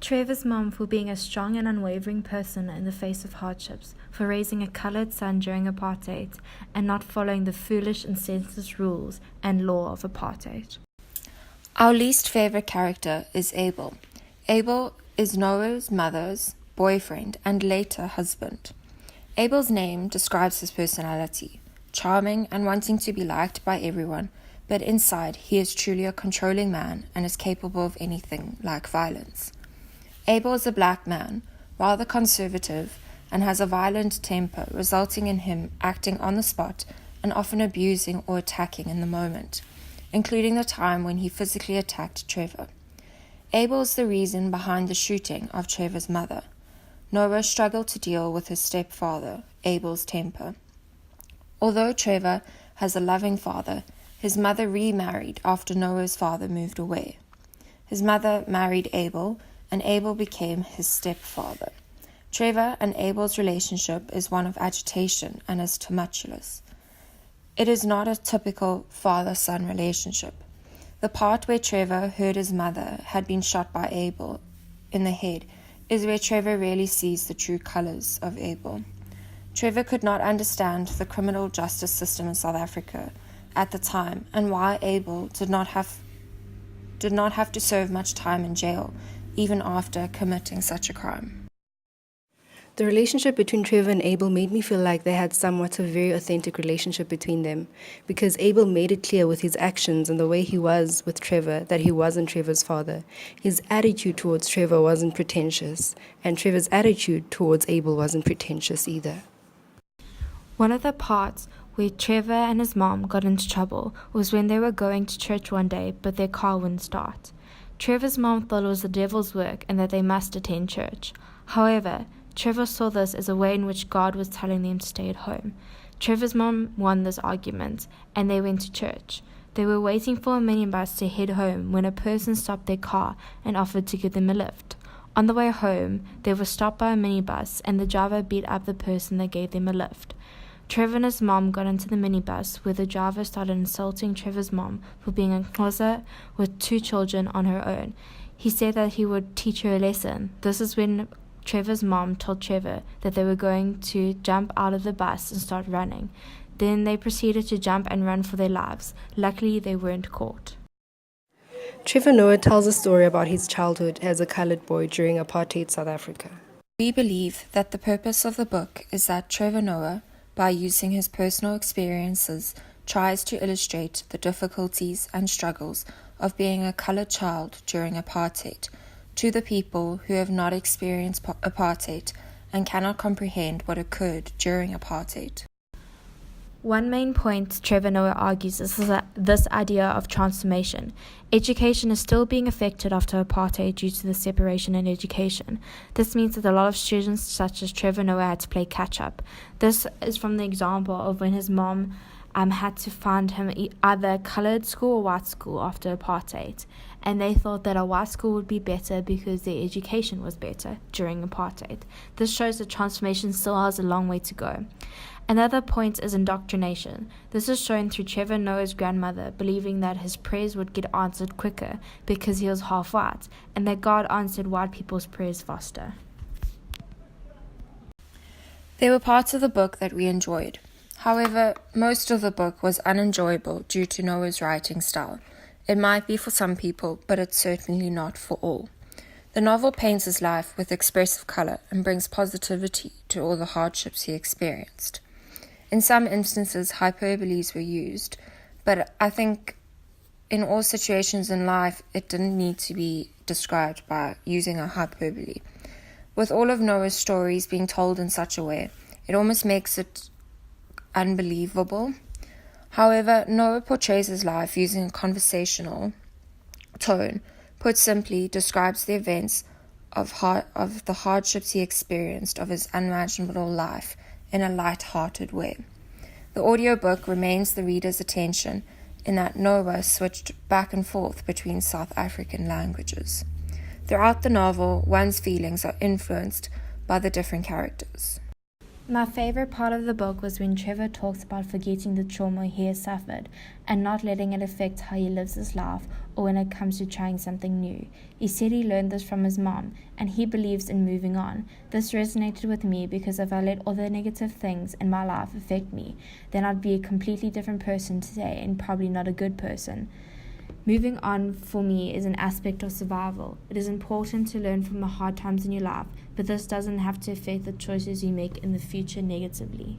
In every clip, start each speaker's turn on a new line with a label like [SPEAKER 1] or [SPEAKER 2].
[SPEAKER 1] Trevor's mom for being a strong and unwavering person in the face of hardships, for raising a coloured son during apartheid, and not following the foolish and senseless rules and law of apartheid.
[SPEAKER 2] Our least favourite character is Abel. Abel is Noah's mother's boyfriend and later husband. Abel's name describes his personality, charming and wanting to be liked by everyone, but inside he is truly a controlling man and is capable of anything like violence. Abel is a black man, rather conservative, and has a violent temper, resulting in him acting on the spot and often abusing or attacking in the moment, including the time when he physically attacked Trevor. Abel is the reason behind the shooting of Trevor's mother. Noah struggled to deal with his stepfather, Abel's temper. Although Trevor has a loving father, his mother remarried after Noah's father moved away. His mother married Abel, and Abel became his stepfather. Trevor and Abel's relationship is one of agitation and is tumultuous. It is not a typical father-son relationship. The part where Trevor heard his mother had been shot by Abel in the head is where Trevor really sees the true colours of Abel. Trevor could not understand the criminal justice system in South Africa at the time and why Abel did not have to serve much time in jail even after committing such a crime.
[SPEAKER 3] The relationship between Trevor and Abel made me feel like they had somewhat a very authentic relationship between them, because Abel made it clear with his actions and the way he was with Trevor that he wasn't Trevor's father. His attitude towards Trevor wasn't pretentious, and Trevor's attitude towards Abel wasn't pretentious either.
[SPEAKER 1] One of the parts where Trevor and his mom got into trouble was when they were going to church one day but their car wouldn't start. Trevor's mom thought it was the devil's work and that they must attend church. However, Trevor saw this as a way in which God was telling them to stay at home. Trevor's mom won this argument, and they went to church. They were waiting for a minibus to head home when a person stopped their car and offered to give them a lift. On the way home, they were stopped by a minibus, and the driver beat up the person that gave them a lift. Trevor and his mom got into the minibus, where the driver started insulting Trevor's mom for being a closet with 2 children on her own. He said that he would teach her a lesson. This is when Trevor's mom told Trevor that they were going to jump out of the bus and start running. Then they proceeded to jump and run for their lives. Luckily, they weren't caught.
[SPEAKER 3] Trevor Noah tells a story about his childhood as a coloured boy during apartheid South Africa.
[SPEAKER 2] We believe that the purpose of the book is that Trevor Noah, by using his personal experiences, tries to illustrate the difficulties and struggles of being a coloured child during apartheid to the people who have not experienced apartheid and cannot comprehend what occurred during apartheid.
[SPEAKER 1] One main point Trevor Noah argues is this idea of transformation. Education is still being affected after apartheid due to the separation in education. This means that a lot of students such as Trevor Noah had to play catch-up. This is from the example of when his mom had to find him either coloured school or white school after apartheid. And they thought that a white school would be better because their education was better during apartheid. This shows that transformation still has a long way to go. Another point is indoctrination. This is shown through Trevor Noah's grandmother believing that his prayers would get answered quicker because he was half white, and that God answered white people's prayers faster.
[SPEAKER 2] There were parts of the book that we enjoyed. However, most of the book was unenjoyable due to Noah's writing style. It might be for some people, but it's certainly not for all. The novel paints his life with expressive colour and brings positivity to all the hardships he experienced. In some instances, hyperboles were used, but I think in all situations in life, it didn't need to be described by using a hyperbole. With all of Noah's stories being told in such a way, it almost makes it unbelievable. However, Noah portrays his life using a conversational tone. Put simply, describes the events of the hardships he experienced of his unimaginable life in a light-hearted way. The audiobook remains the reader's attention in that Noah switched back and forth between South African languages. Throughout the novel, one's feelings are influenced by the different characters.
[SPEAKER 1] My favorite part of the book was when Trevor talks about forgetting the trauma he has suffered and not letting it affect how he lives his life or when it comes to trying something new. He said he learned this from his mom and he believes in moving on. This resonated with me because if I let all the negative things in my life affect me, then I'd be a completely different person today and probably not a good person. Moving on for me is an aspect of survival. It is important to learn from the hard times in your life, but this doesn't have to affect the choices you make in the future negatively.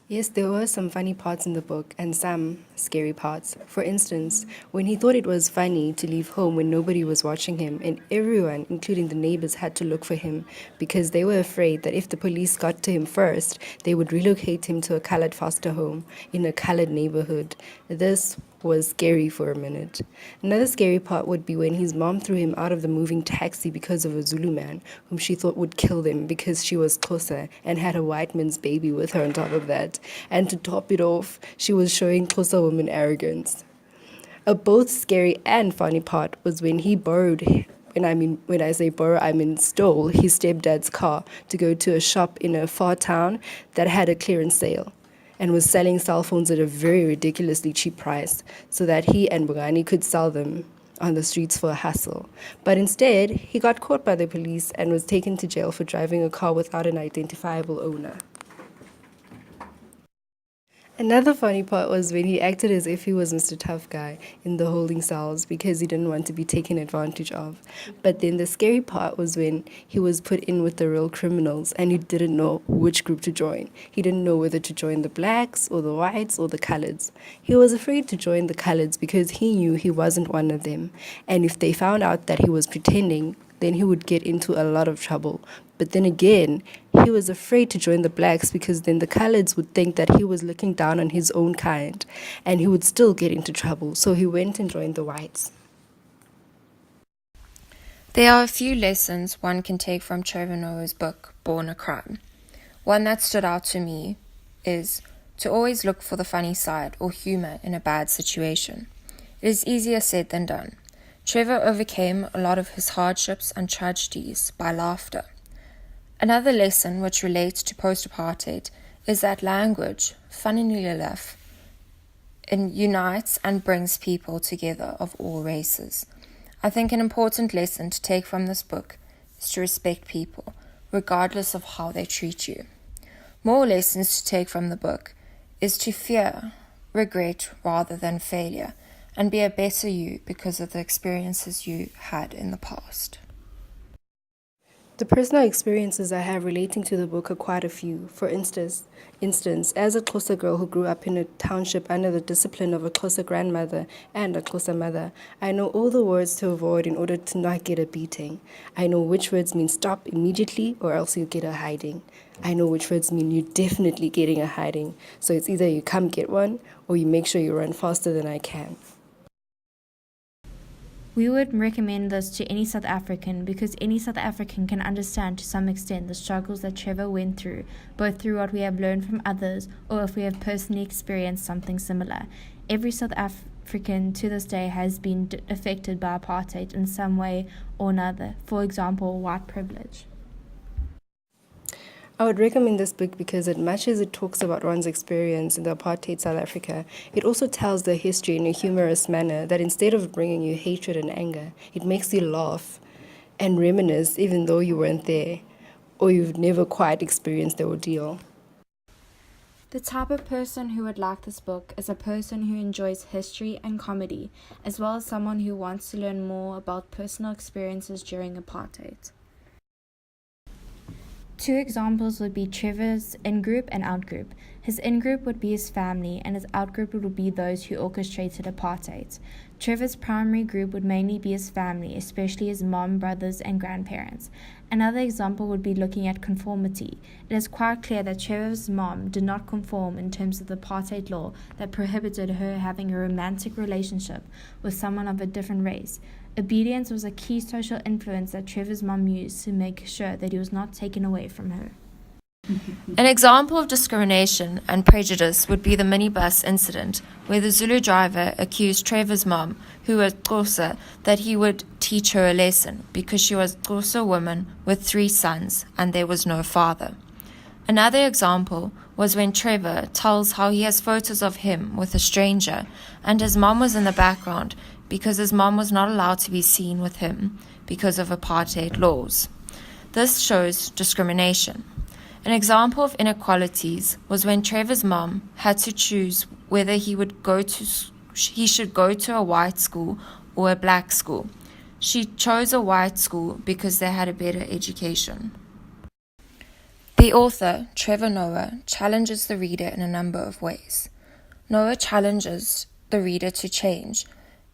[SPEAKER 3] Yes, there were some funny parts in the book and some scary parts. For instance, when he thought it was funny to leave home when nobody was watching him and everyone, including the neighbors, had to look for him because they were afraid that if the police got to him first, they would relocate him to a colored foster home in a colored neighborhood. This was scary for a minute. Another scary part would be when his mom threw him out of the moving taxi because of a Zulu man whom she thought would kill them because she was Xhosa and had a white man's baby with her on top of that. And to top it off, she was showing Xhosa woman arrogance. A both scary and funny part was when he borrowed, when I say borrow, I mean stole his stepdad's car to go to a shop in a far town that had a clearance sale and was selling cell phones at a very ridiculously cheap price so that he and Bongani could sell them on the streets for a hassle. But instead, he got caught by the police and was taken to jail for driving a car without an identifiable owner. Another funny part was when he acted as if he was Mr. Tough Guy in the holding cells because he didn't want to be taken advantage of. But then the scary part was when he was put in with the real criminals and he didn't know which group to join. He didn't know whether to join the blacks or the whites or the coloreds. He was afraid to join the coloreds because he knew he wasn't one of them. And if they found out that he was pretending, then he would get into a lot of trouble. But then again, he was afraid to join the blacks because then the coloreds would think that he was looking down on his own kind and he would still get into trouble. So he went and joined the whites.
[SPEAKER 2] There are a few lessons one can take from Trevor Noah's book, Born a Crime. One that stood out to me is to always look for the funny side or humor in a bad situation. It is easier said than done. Trevor overcame a lot of his hardships and tragedies by laughter. Another lesson which relates to post-apartheid is that language, funnily enough, unites and brings people together of all races. I think an important lesson to take from this book is to respect people, regardless of how they treat you. More lessons to take from the book is to fear regret rather than failure, and be a better you because of the experiences you had in the past.
[SPEAKER 3] The personal experiences I have relating to the book are quite a few. For instance, as a Xhosa girl who grew up in a township under the discipline of a Xhosa grandmother and a Xhosa mother, I know all the words to avoid in order to not get a beating. I know which words mean stop immediately or else you get a hiding. I know which words mean you're definitely getting a hiding. So it's either you come get one or you make sure you run faster than I can.
[SPEAKER 1] We would recommend this to any South African because any South African can understand to some extent the struggles that Trevor went through, both through what we have learned from others or if we have personally experienced something similar. Every South African to this day has been affected by apartheid in some way or another, for example, white privilege.
[SPEAKER 3] I would recommend this book because as much as it talks about one's experience in the apartheid South Africa, it also tells the history in a humorous manner that instead of bringing you hatred and anger, it makes you laugh and reminisce even though you weren't there or you've never quite experienced the ordeal.
[SPEAKER 1] The type of person who would like this book is a person who enjoys history and comedy, as well as someone who wants to learn more about personal experiences during apartheid. Two examples would be Trevor's in-group and out-group. His in-group would be his family, and his out-group would be those who orchestrated apartheid. Trevor's primary group would mainly be his family, especially his mom, brothers, and grandparents. Another example would be looking at conformity. It is quite clear that Trevor's mom did not conform in terms of the apartheid law that prohibited her having a romantic relationship with someone of a different race. Obedience was a key social influence that Trevor's mom used to make sure that he was not taken away from her.
[SPEAKER 2] An example of discrimination and prejudice would be the minibus incident, where the Zulu driver accused Trevor's mom, who was Xhosa, that he would teach her a lesson because she was a Xhosa woman with 3 sons and there was no father. Another example was when Trevor tells how he has photos of him with a stranger and his mom was in the background because his mom was not allowed to be seen with him because of apartheid laws. This shows discrimination. An example of inequalities was when Trevor's mom had to choose whether he should go to a white school or a black school. She chose a white school because they had a better education. The author, Trevor Noah, challenges the reader in a number of ways. Noah challenges the reader to change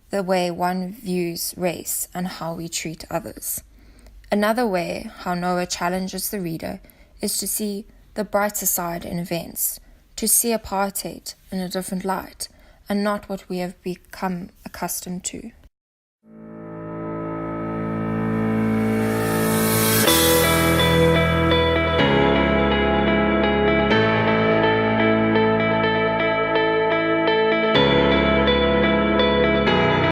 [SPEAKER 2] the way one views race and how we treat others. Another way how Noah challenges the reader is to see the brighter side in events, to see apartheid in a different light, and not what we have become accustomed to.